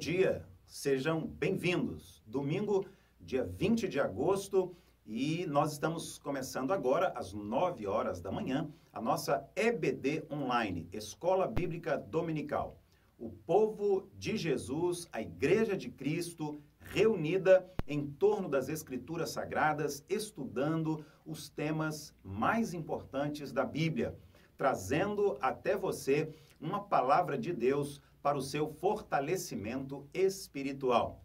dia, sejam bem-vindos. Domingo, dia 20 de agosto, e nós estamos começando agora, às 9 horas da manhã, a nossa EBD Online, Escola Bíblica Dominical. O povo de Jesus, a Igreja de Cristo, reunida em torno das Escrituras Sagradas, estudando os temas mais importantes da Bíblia, trazendo até você uma palavra de Deus para o seu fortalecimento espiritual.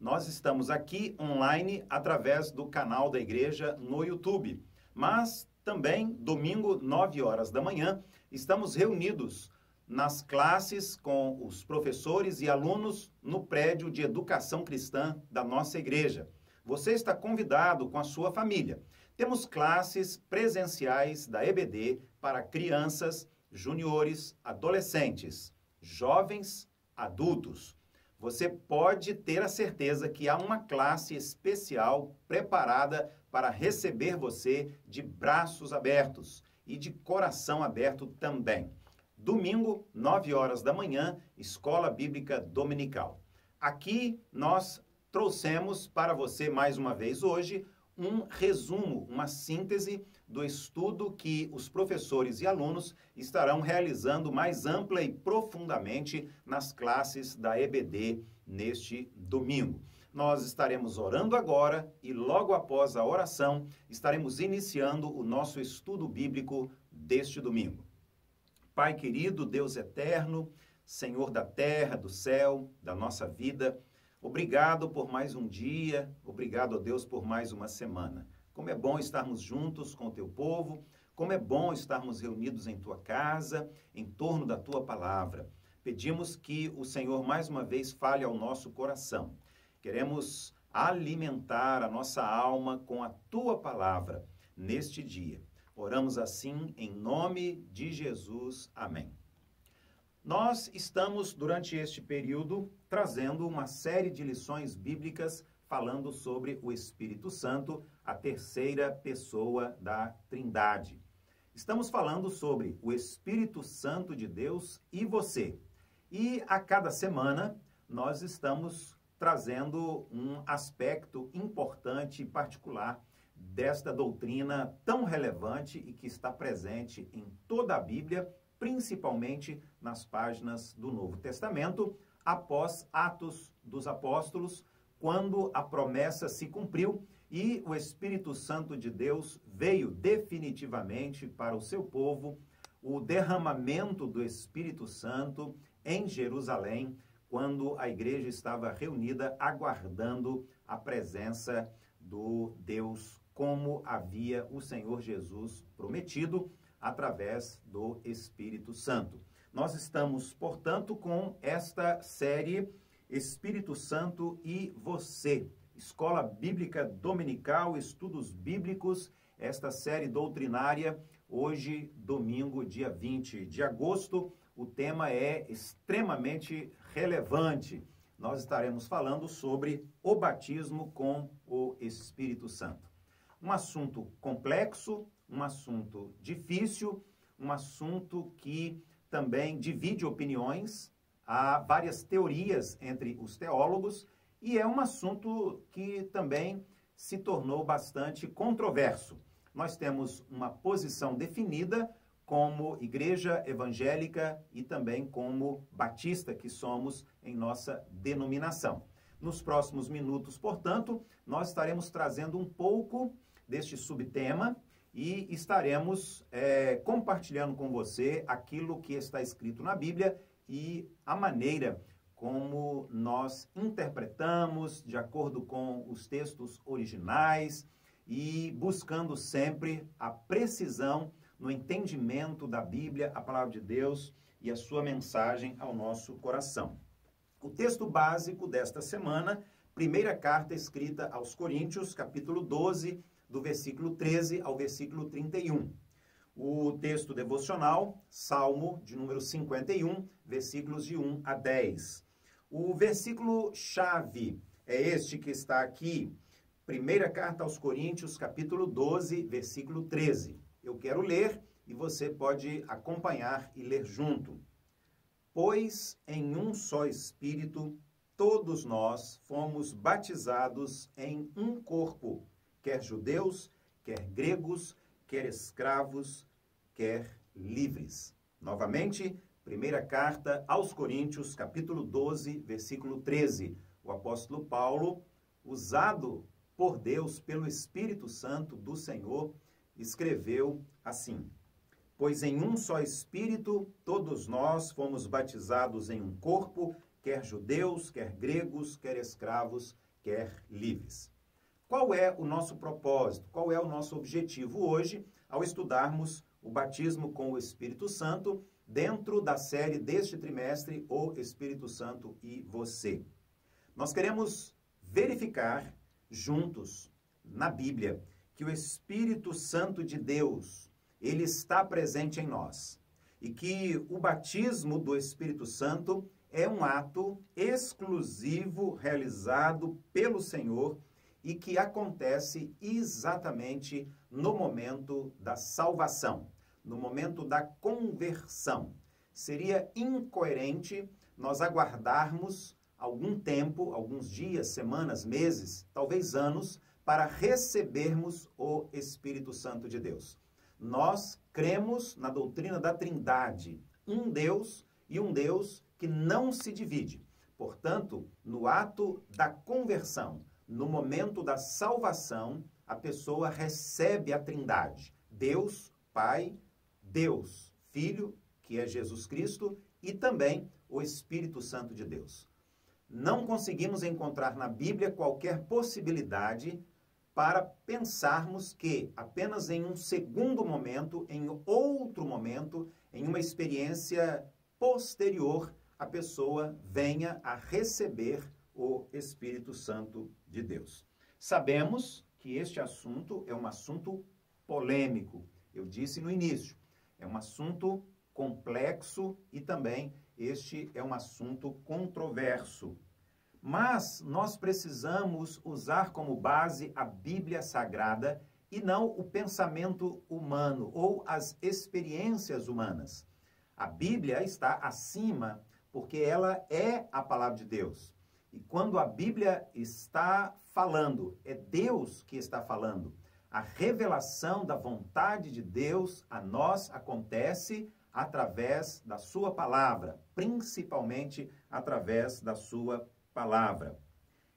Nós estamos aqui online através do canal da igreja no YouTube, mas também, domingo, 9 horas da manhã, estamos reunidos nas classes com os professores e alunos no prédio de educação cristã da nossa igreja. Você está convidado com a sua família. Temos classes presenciais da EBD para crianças, juniores, adolescentes, jovens, adultos. Você pode ter a certeza que há uma classe especial preparada para receber você de braços abertos e de coração aberto também. Domingo, 9 horas da manhã, Escola Bíblica Dominical. Aqui nós trouxemos para você mais uma vez hoje um resumo, uma síntese do estudo que os professores e alunos estarão realizando mais ampla e profundamente nas classes da EBD neste domingo. Nós estaremos orando agora e logo após a oração estaremos iniciando o nosso estudo bíblico deste domingo. Pai querido, Deus eterno, Senhor da terra, do céu, da nossa vida, obrigado por mais um dia, obrigado a Deus por mais uma semana. Como é bom estarmos juntos com o teu povo, como é bom estarmos reunidos em tua casa, em torno da tua palavra. Pedimos que o Senhor mais uma vez fale ao nosso coração. Queremos alimentar a nossa alma com a tua palavra neste dia. Oramos assim em nome de Jesus. Amém. Nós estamos, durante este período, trazendo uma série de lições bíblicas falando sobre o Espírito Santo, a terceira pessoa da Trindade. Estamos falando sobre o Espírito Santo de Deus e você. E a cada semana nós estamos trazendo um aspecto importante e particular desta doutrina tão relevante e que está presente em toda a Bíblia, principalmente nas páginas do Novo Testamento, após Atos dos Apóstolos, quando a promessa se cumpriu e o Espírito Santo de Deus veio definitivamente para o seu povo, o derramamento do Espírito Santo em Jerusalém, quando a igreja estava reunida aguardando a presença do Deus, como havia o Senhor Jesus prometido, através do Espírito Santo. Nós estamos, portanto, com esta série Espírito Santo e Você, Escola Bíblica Dominical, Estudos Bíblicos, esta série doutrinária, hoje, domingo, dia 20 de agosto, o tema é extremamente relevante. Nós estaremos falando sobre o batismo com o Espírito Santo. Um assunto complexo, um assunto difícil, um assunto que também divide opiniões, há várias teorias entre os teólogos e é um assunto que também se tornou bastante controverso. Nós temos uma posição definida como igreja evangélica e também como batista que somos em nossa denominação. Nos próximos minutos, portanto, nós estaremos trazendo um pouco deste subtema e estaremos compartilhando com você aquilo que está escrito na Bíblia e a maneira como nós interpretamos de acordo com os textos originais e buscando sempre a precisão no entendimento da Bíblia, a palavra de Deus e a sua mensagem ao nosso coração. O texto básico desta semana, primeira carta escrita aos Coríntios, capítulo 12, do versículo 13 ao versículo 31. O texto devocional, Salmo de número 51, versículos de 1 a 10. O versículo-chave é este que está aqui, primeira carta aos Coríntios, capítulo 12, versículo 13. Eu quero ler e você pode acompanhar e ler junto. Pois em um só Espírito todos nós fomos batizados em um corpo, quer judeus, quer gregos, quer escravos, quer livres. Novamente, primeira carta aos Coríntios, capítulo 12, versículo 13. O apóstolo Paulo, usado por Deus, pelo Espírito Santo do Senhor, escreveu assim: pois em um só Espírito todos nós fomos batizados em um corpo, quer judeus, quer gregos, quer escravos, quer livres. Qual é o nosso propósito? Qual é o nosso objetivo hoje ao estudarmos o batismo com o Espírito Santo dentro da série deste trimestre, O Espírito Santo e Você? Nós queremos verificar juntos na Bíblia que o Espírito Santo de Deus, ele está presente em nós e que o batismo do Espírito Santo é um ato exclusivo realizado pelo Senhor e que acontece exatamente no momento da salvação, no momento da conversão. Seria incoerente nós aguardarmos algum tempo, alguns dias, semanas, meses, talvez anos, para recebermos o Espírito Santo de Deus. Nós cremos na doutrina da Trindade, um Deus e um Deus que não se divide. Portanto, no ato da conversão, no momento da salvação, a pessoa recebe a Trindade. Deus, Pai, Deus, Filho, que é Jesus Cristo, e também o Espírito Santo de Deus. Não conseguimos encontrar na Bíblia qualquer possibilidade para pensarmos que apenas em um segundo momento, em outro momento, em uma experiência posterior, a pessoa venha a receber o Espírito Santo de Deus. Sabemos que este assunto é um assunto polêmico. Eu disse no início, é um assunto complexo e também este é um assunto controverso. Mas nós precisamos usar como base a Bíblia Sagrada e não o pensamento humano ou as experiências humanas. A Bíblia está acima porque ela é a palavra de Deus. E quando a Bíblia está falando, é Deus que está falando. A revelação da vontade de Deus a nós acontece através da sua palavra, principalmente através da sua palavra.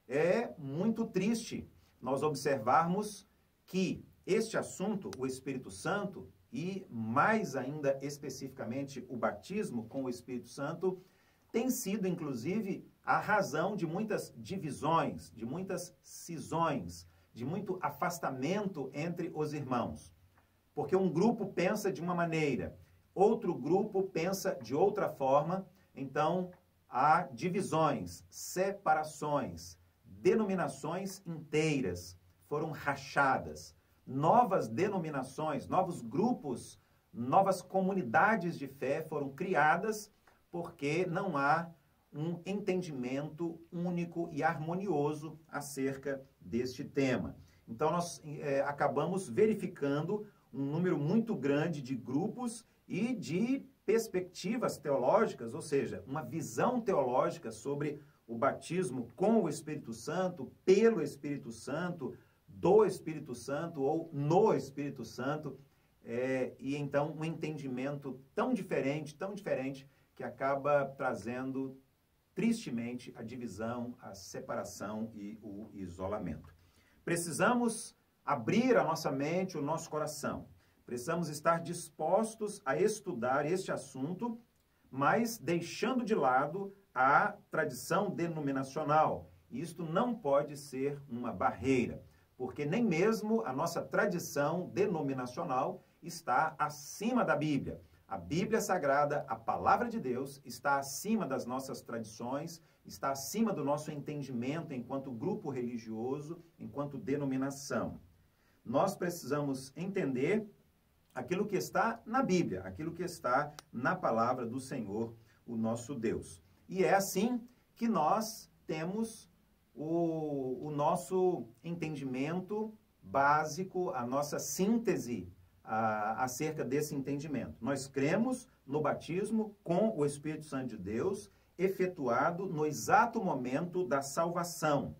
É muito triste nós observarmos que este assunto, o Espírito Santo, e mais ainda especificamente o batismo com o Espírito Santo, tem sido, inclusive, a razão de muitas divisões, de muitas cisões, de muito afastamento entre os irmãos. Porque um grupo pensa de uma maneira, outro grupo pensa de outra forma, então há divisões, separações, denominações inteiras foram rachadas, novas denominações, novos grupos, novas comunidades de fé foram criadas porque não há um entendimento único e harmonioso acerca deste tema. Então, nós acabamos verificando um número muito grande de grupos e de perspectivas teológicas, ou seja, uma visão teológica sobre o batismo com o Espírito Santo, pelo Espírito Santo, do Espírito Santo ou no Espírito Santo, e então um entendimento tão diferente, que acaba trazendo tristemente a divisão, a separação e o isolamento. Precisamos abrir a nossa mente, o nosso coração. Precisamos estar dispostos a estudar este assunto, mas deixando de lado a tradição denominacional. Isto não pode ser uma barreira, porque nem mesmo a nossa tradição denominacional está acima da Bíblia. A Bíblia Sagrada, a Palavra de Deus, está acima das nossas tradições, está acima do nosso entendimento enquanto grupo religioso, enquanto denominação. Nós precisamos entender aquilo que está na Bíblia, aquilo que está na Palavra do Senhor, o nosso Deus. E é assim que nós temos o nosso entendimento básico, a nossa síntese acerca desse entendimento. Nós cremos no batismo com o Espírito Santo de Deus, efetuado no exato momento da salvação,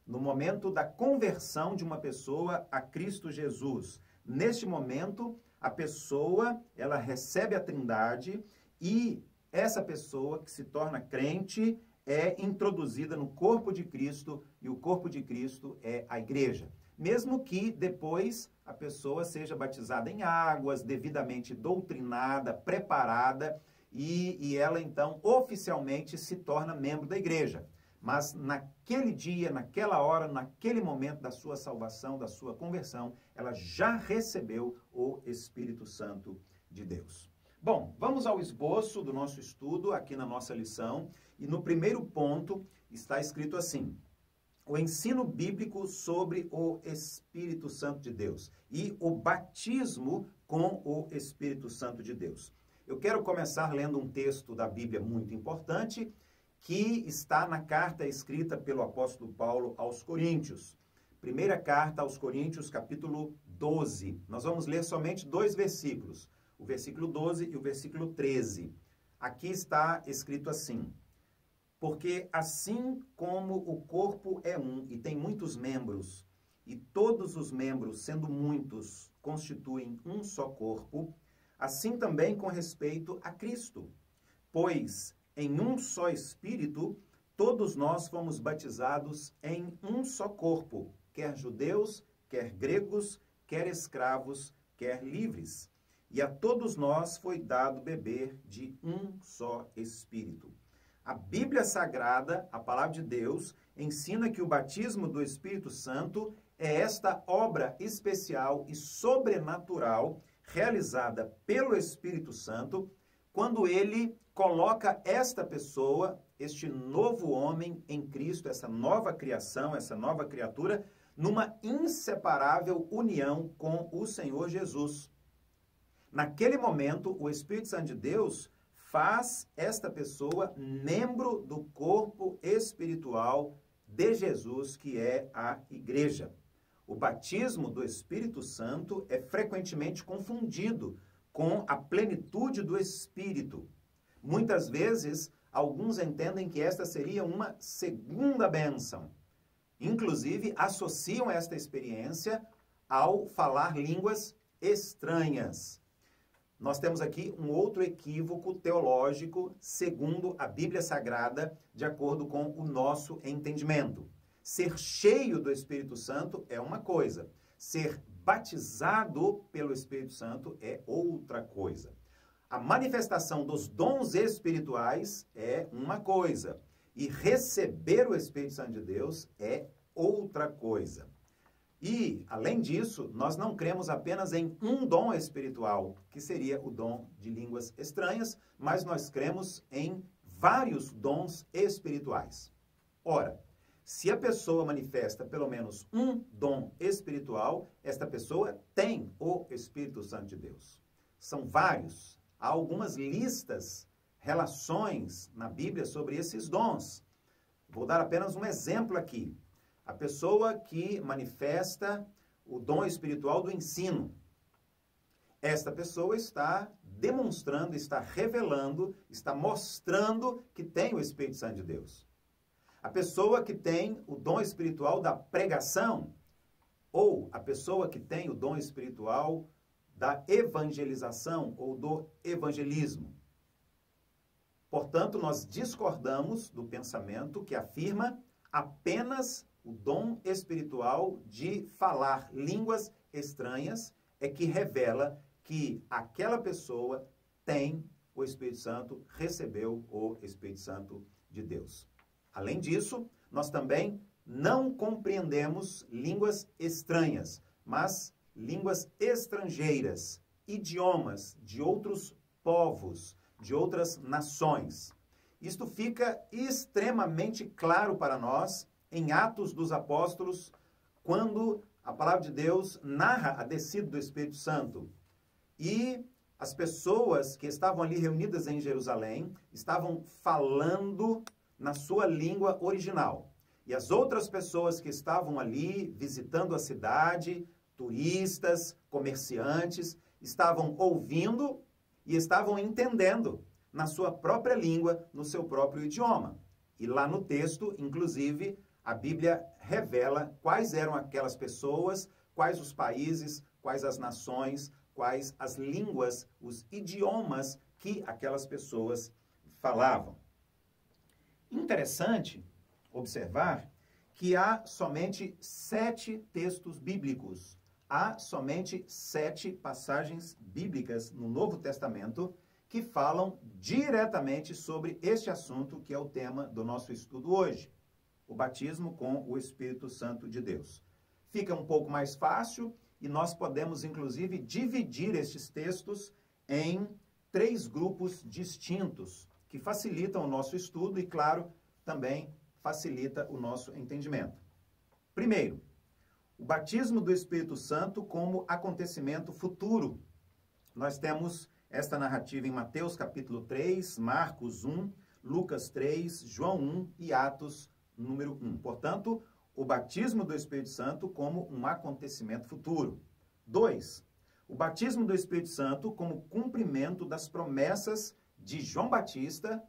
no momento da conversão de uma pessoa a Cristo Jesus. Neste momento, a pessoa, ela recebe a Trindade e essa pessoa que se torna crente é introduzida no corpo de Cristo e o corpo de Cristo é a igreja. Mesmo que depois a pessoa seja batizada em águas, devidamente doutrinada, preparada, e ela então oficialmente se torna membro da igreja. Mas naquele dia, naquela hora, naquele momento da sua salvação, da sua conversão, ela já recebeu o Espírito Santo de Deus. Bom, vamos ao esboço do nosso estudo aqui na nossa lição. E no primeiro ponto está escrito assim: o ensino bíblico sobre o Espírito Santo de Deus e o batismo com o Espírito Santo de Deus. Eu quero começar lendo um texto da Bíblia muito importante, que está na carta escrita pelo apóstolo Paulo aos Coríntios. Primeira carta aos Coríntios, capítulo 12. Nós vamos ler somente 2 versículos, o versículo 12 e o versículo 13. Aqui está escrito assim: porque assim como o corpo é um e tem muitos membros, e todos os membros, sendo muitos, constituem um só corpo, assim também com respeito a Cristo. Pois em um só Espírito, todos nós fomos batizados em um só corpo, quer judeus, quer gregos, quer escravos, quer livres. E a todos nós foi dado beber de um só Espírito. A Bíblia Sagrada, a Palavra de Deus, ensina que o batismo do Espírito Santo é esta obra especial e sobrenatural realizada pelo Espírito Santo quando ele coloca esta pessoa, este novo homem em Cristo, essa nova criação, essa nova criatura, numa inseparável união com o Senhor Jesus. Naquele momento, o Espírito Santo de Deus faz esta pessoa membro do corpo espiritual de Jesus, que é a igreja. O batismo do Espírito Santo é frequentemente confundido com a plenitude do Espírito. Muitas vezes, alguns entendem que esta seria uma segunda bênção. Inclusive, associam esta experiência ao falar línguas estranhas. Nós temos aqui um outro equívoco teológico, segundo a Bíblia Sagrada, de acordo com o nosso entendimento. Ser cheio do Espírito Santo é uma coisa, ser batizado pelo Espírito Santo é outra coisa. A manifestação dos dons espirituais é uma coisa, e receber o Espírito Santo de Deus é outra coisa. E, além disso, nós não cremos apenas em um dom espiritual, que seria o dom de línguas estranhas, mas nós cremos em vários dons espirituais. Ora, se a pessoa manifesta pelo menos um dom espiritual, esta pessoa tem o Espírito Santo de Deus. São vários. Há algumas listas, relações na Bíblia sobre esses dons. Vou dar apenas um exemplo aqui. A pessoa que manifesta o dom espiritual do ensino. Esta pessoa está demonstrando, está revelando, está mostrando que tem o Espírito Santo de Deus. A pessoa que tem o dom espiritual da pregação, ou a pessoa que tem o dom espiritual da evangelização ou do evangelismo. Portanto, nós discordamos do pensamento que afirma apenas o dom espiritual de falar línguas estranhas é que revela que aquela pessoa tem o Espírito Santo, recebeu o Espírito Santo de Deus. Além disso, nós também não compreendemos línguas estranhas, mas línguas estrangeiras, idiomas de outros povos, de outras nações. Isto fica extremamente claro para nós em Atos dos Apóstolos, quando a palavra de Deus narra a descida do Espírito Santo. E as pessoas que estavam ali reunidas em Jerusalém estavam falando na sua língua original. E as outras pessoas que estavam ali visitando a cidade, turistas, comerciantes, estavam ouvindo e estavam entendendo. na sua própria língua, no seu próprio idioma. E lá no texto, inclusive, a Bíblia revela quais eram aquelas pessoas, quais os países, quais as nações, quais as línguas, os idiomas que aquelas pessoas falavam. Interessante observar que há somente 7 textos bíblicos, há somente 7 passagens bíblicas no Novo Testamento que falam diretamente sobre este assunto que é o tema do nosso estudo hoje, o batismo com o Espírito Santo de Deus. Fica um pouco mais fácil e nós podemos, inclusive, dividir estes textos em 3 grupos distintos, que facilitam o nosso estudo e, claro, também facilita o nosso entendimento. Primeiro, o batismo do Espírito Santo como acontecimento futuro. Nós temos esta narrativa em Mateus capítulo 3, Marcos 1, Lucas 3, João 1 e Atos número 1. Portanto, o batismo do Espírito Santo como um acontecimento futuro. 2. O batismo do Espírito Santo como cumprimento das promessas de João Batista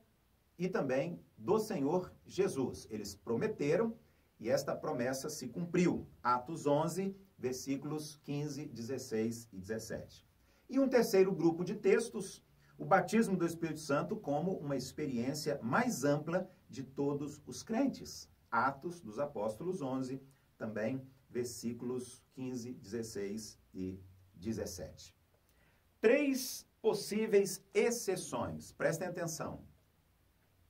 e também do Senhor Jesus. Eles prometeram e esta promessa se cumpriu. Atos 11, versículos 15, 16 e 17. E um terceiro grupo de textos, o batismo do Espírito Santo como uma experiência mais ampla de todos os crentes. Atos dos Apóstolos 11, também versículos 15, 16 e 17. 3 possíveis exceções. Prestem atenção.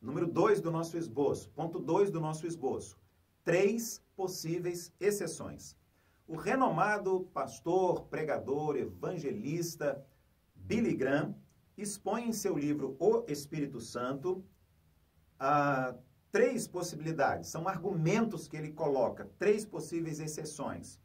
Número 2 do nosso esboço. Ponto 2 do nosso esboço. 3 possíveis exceções. O renomado pastor, pregador, evangelista Billy Graham expõe em seu livro O Espírito Santo 3 possibilidades. São argumentos que ele coloca, 3 possíveis exceções.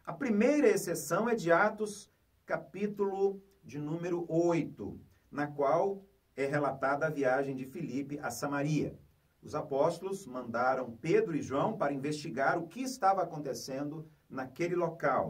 A primeira exceção é de Atos, capítulo de número 8, na qual é relatada a viagem de Filipe a Samaria. Os apóstolos mandaram Pedro e João para investigar o que estava acontecendo naquele local.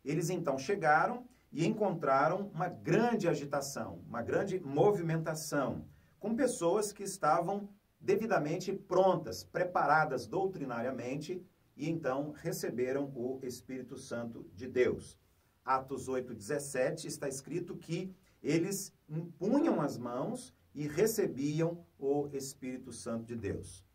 Eles então chegaram e encontraram uma grande agitação, uma grande movimentação, com pessoas que estavam devidamente prontas, preparadas doutrinariamente, e então receberam o Espírito Santo de Deus. Atos 8:17 está escrito que eles impunham as mãos e recebiam o Espírito Santo de Deus.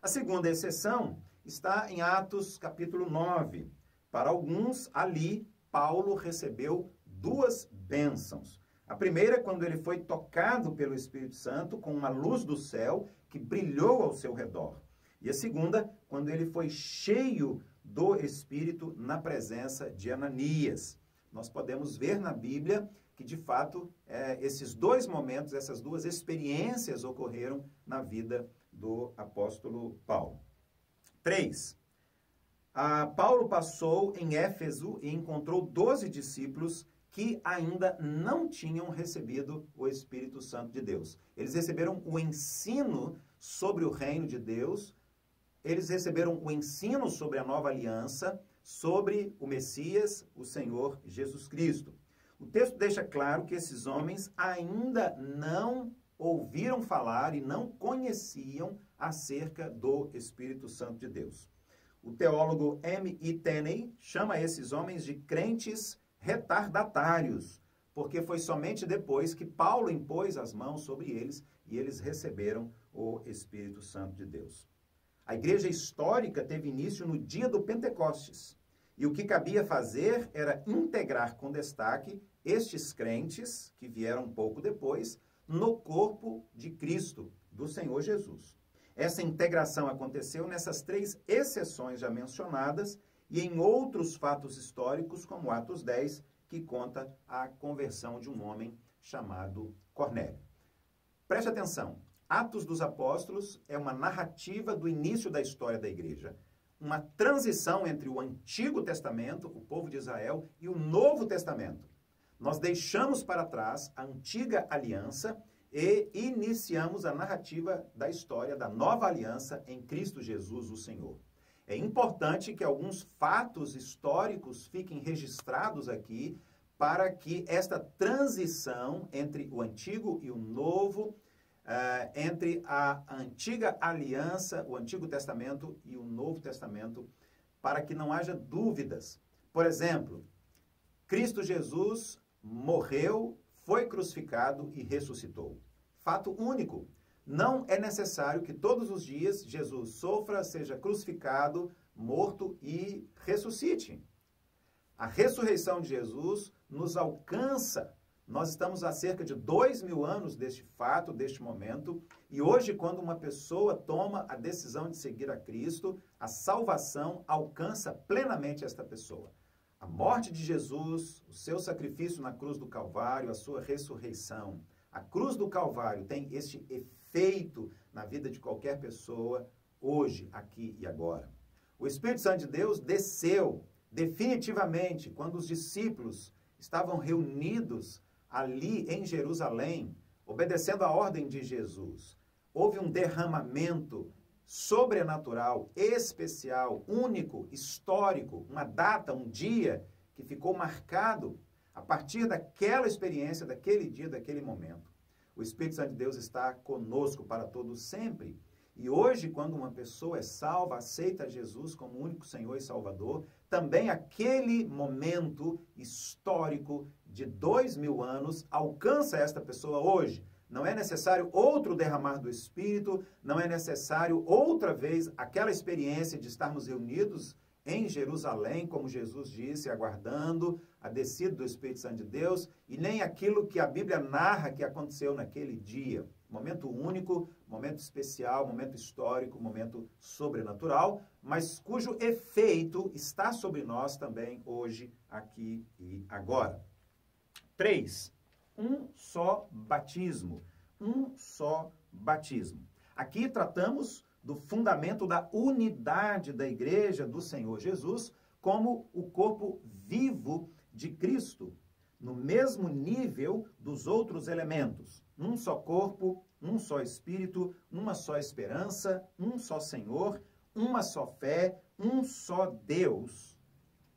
A segunda exceção está em Atos capítulo 9. Para alguns, ali, Paulo recebeu 2 bênçãos. A primeira, quando ele foi tocado pelo Espírito Santo com uma luz do céu que brilhou ao seu redor. E a segunda, quando ele foi cheio do Espírito na presença de Ananias. Nós podemos ver na Bíblia que, de fato, esses 2 momentos, essas 2 experiências ocorreram na vida do apóstolo Paulo. 3. Paulo passou em Éfeso e encontrou 12 discípulos que ainda não tinham recebido o Espírito Santo de Deus. Eles receberam o ensino sobre o reino de Deus, eles receberam o ensino sobre a nova aliança, sobre o Messias, o Senhor Jesus Cristo. O texto deixa claro que esses homens ainda não ouviram falar e não conheciam acerca do Espírito Santo de Deus. O teólogo M.I. Tenney chama esses homens de crentes retardatários, porque foi somente depois que Paulo impôs as mãos sobre eles e eles receberam o Espírito Santo de Deus. A igreja histórica teve início no dia do Pentecostes, e o que cabia fazer era integrar com destaque estes crentes, que vieram um pouco depois, no corpo de Cristo, do Senhor Jesus. Essa integração aconteceu nessas 3 exceções já mencionadas e em outros fatos históricos, como Atos 10, que conta a conversão de um homem chamado Cornélio. Preste atenção, Atos dos Apóstolos é uma narrativa do início da história da igreja, uma transição entre o Antigo Testamento, o povo de Israel, e o Novo Testamento. Nós deixamos para trás a antiga aliança e iniciamos a narrativa da história da nova aliança em Cristo Jesus, o Senhor. É importante que alguns fatos históricos fiquem registrados aqui para que esta transição entre o Antigo e o Novo entre a antiga aliança, o Antigo Testamento e o Novo Testamento, para que não haja dúvidas. Por exemplo, Cristo Jesus morreu, foi crucificado e ressuscitou. Fato único. Não é necessário que todos os dias Jesus sofra, seja crucificado, morto e ressuscite. A ressurreição de Jesus nos alcança. Nós estamos há cerca de 2000 anos deste fato, deste momento, e hoje, quando uma pessoa toma a decisão de seguir a Cristo, a salvação alcança plenamente esta pessoa. A morte de Jesus, o seu sacrifício na cruz do Calvário, a sua ressurreição. A cruz do Calvário tem este efeito na vida de qualquer pessoa, hoje, aqui e agora. O Espírito Santo de Deus desceu definitivamente quando os discípulos estavam reunidos ali em Jerusalém, obedecendo a ordem de Jesus. Houve um derramamento sobrenatural, especial, único, histórico, uma data, um dia que ficou marcado a partir daquela experiência, daquele dia, daquele momento. O Espírito Santo de Deus está conosco para todos sempre. E hoje, quando uma pessoa é salva, aceita Jesus como único Senhor e Salvador, também aquele momento histórico de 2000 anos alcança esta pessoa hoje. Não é necessário outro derramar do Espírito, não é necessário outra vez aquela experiência de estarmos reunidos em Jerusalém, como Jesus disse, aguardando a descida do Espírito Santo de Deus, e nem aquilo que a Bíblia narra que aconteceu naquele dia. Momento único, momento especial, momento histórico, momento sobrenatural, mas cujo efeito está sobre nós também hoje, aqui e agora. 3. Um só batismo. Um só batismo. Aqui tratamos do fundamento da unidade da Igreja do Senhor Jesus como o corpo vivo de Cristo, no mesmo nível dos outros elementos. Um só corpo, um só Espírito, uma só esperança, um só Senhor, uma só fé, um só Deus.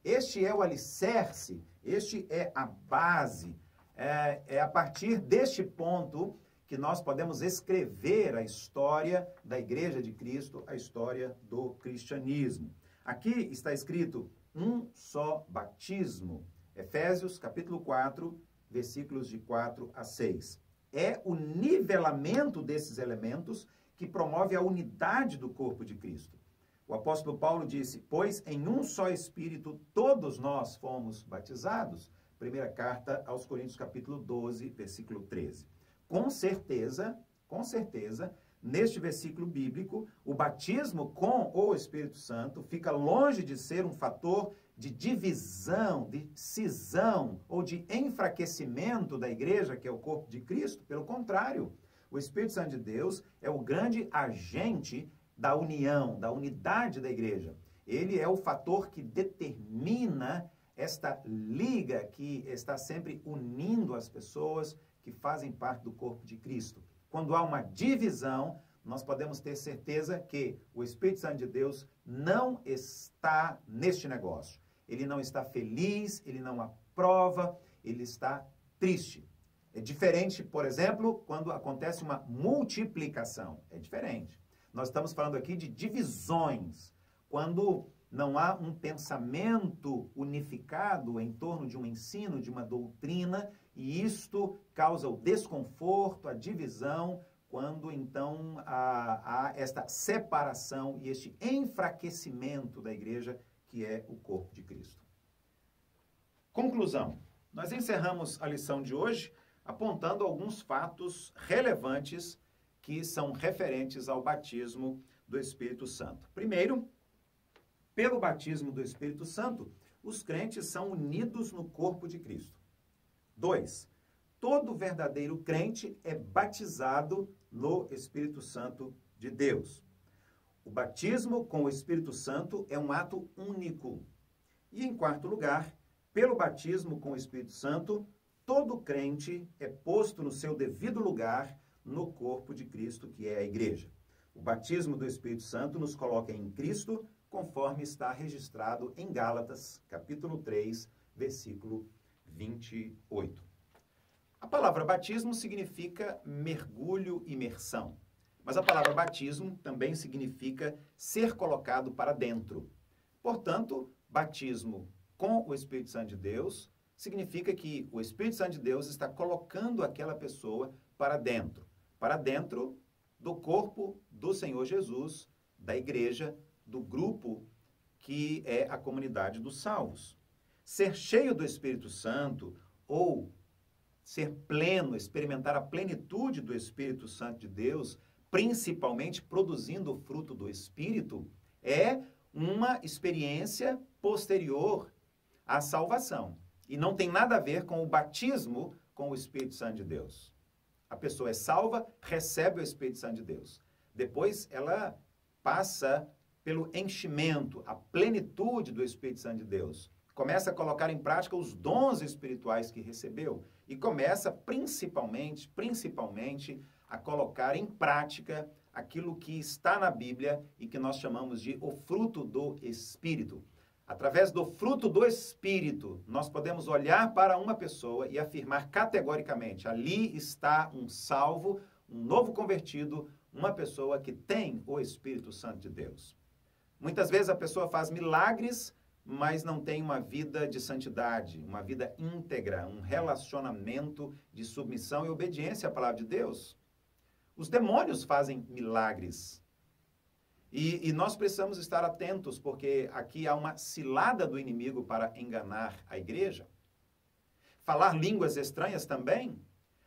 Este é o alicerce, este é a base. É a partir deste ponto que nós podemos escrever a história da Igreja de Cristo, a história do cristianismo. Aqui está escrito um só batismo. Efésios, capítulo 4, versículos de 4 a 6. É o nivelamento desses elementos que promove a unidade do corpo de Cristo. O apóstolo Paulo disse, pois em um só Espírito todos nós fomos batizados. Primeira carta aos Coríntios, capítulo 12, versículo 13. Com certeza, neste versículo bíblico, o batismo com o Espírito Santo fica longe de ser um fator de divisão, de cisão ou de enfraquecimento da igreja, que é o corpo de Cristo. Pelo contrário, o Espírito Santo de Deus é o grande agente da união, da unidade da igreja. Ele é o fator que determina esta liga que está sempre unindo as pessoas que fazem parte do corpo de Cristo. Quando há uma divisão, nós podemos ter certeza que o Espírito Santo de Deus não está neste negócio. Ele não está feliz, ele não aprova, ele está triste. É diferente, por exemplo, quando acontece uma multiplicação. É diferente. Nós estamos falando aqui de divisões. Quando não há um pensamento unificado em torno de um ensino, de uma doutrina, e isto causa o desconforto, a divisão, quando então há esta separação e este enfraquecimento da igreja, que é o corpo de Cristo. Conclusão. Nós encerramos a lição de hoje apontando alguns fatos relevantes que são referentes ao batismo do Espírito Santo. Primeiro, pelo batismo do Espírito Santo, os crentes são unidos no corpo de Cristo. 2. Todo verdadeiro crente é batizado no Espírito Santo de Deus. O batismo com o Espírito Santo é um ato único. E, em quarto lugar, pelo batismo com o Espírito Santo, todo crente é posto no seu devido lugar no corpo de Cristo, que é a igreja. O batismo do Espírito Santo nos coloca em Cristo, conforme está registrado em Gálatas, capítulo 3, versículo 28. A palavra batismo significa mergulho, imersão. Mas a palavra batismo também significa ser colocado para dentro. Portanto, batismo com o Espírito Santo de Deus significa que o Espírito Santo de Deus está colocando aquela pessoa para dentro do corpo do Senhor Jesus, da igreja, do grupo que é a comunidade dos salvos. Ser cheio do Espírito Santo ou ser pleno, experimentar a plenitude do Espírito Santo de Deus, principalmente produzindo o fruto do Espírito, é uma experiência posterior à salvação. E não tem nada a ver com o batismo com o Espírito Santo de Deus. A pessoa é salva, recebe o Espírito Santo de Deus. Depois ela passa pelo enchimento, a plenitude do Espírito Santo de Deus. Começa a colocar em prática os dons espirituais que recebeu e começa principalmente a colocar em prática aquilo que está na Bíblia e que nós chamamos de o fruto do Espírito. Através do fruto do Espírito, nós podemos olhar para uma pessoa e afirmar categoricamente, ali está um salvo, um novo convertido, uma pessoa que tem o Espírito Santo de Deus. Muitas vezes a pessoa faz milagres, mas não tem uma vida de santidade, uma vida íntegra, um relacionamento de submissão e obediência à palavra de Deus. Os demônios fazem milagres. E nós precisamos estar atentos, porque aqui há uma cilada do inimigo para enganar a igreja. Falar línguas estranhas também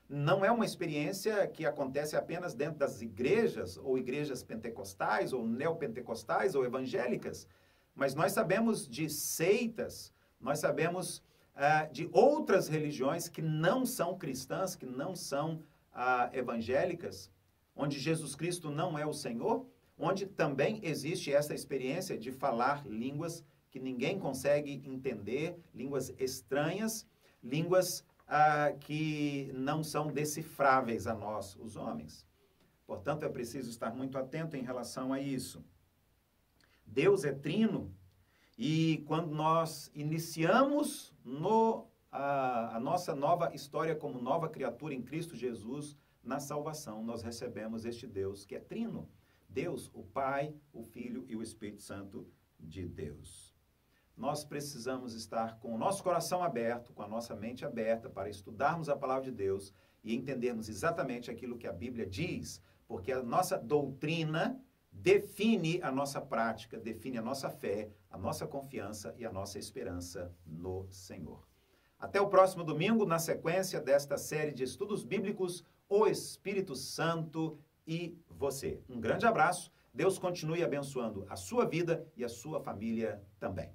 não é uma experiência que acontece apenas dentro das igrejas, ou igrejas pentecostais, ou neopentecostais, ou evangélicas. Mas nós sabemos de seitas, nós sabemos de outras religiões que não são cristãs, que não são evangélicas, onde Jesus Cristo não é o Senhor, onde também existe essa experiência de falar línguas que ninguém consegue entender, línguas estranhas, línguas que não são decifráveis a nós, os homens. Portanto, é preciso estar muito atento em relação a isso. Deus é trino e quando nós iniciamos a nossa nova história como nova criatura em Cristo Jesus, na salvação, nós recebemos este Deus que é trino. Deus, o Pai, o Filho e o Espírito Santo de Deus. Nós precisamos estar com o nosso coração aberto, com a nossa mente aberta para estudarmos a palavra de Deus e entendermos exatamente aquilo que a Bíblia diz, porque a nossa doutrina define a nossa prática, define a nossa fé, a nossa confiança e a nossa esperança no Senhor. Até o próximo domingo, na sequência desta série de estudos bíblicos, o Espírito Santo e você. Um grande abraço, Deus continue abençoando a sua vida e a sua família também.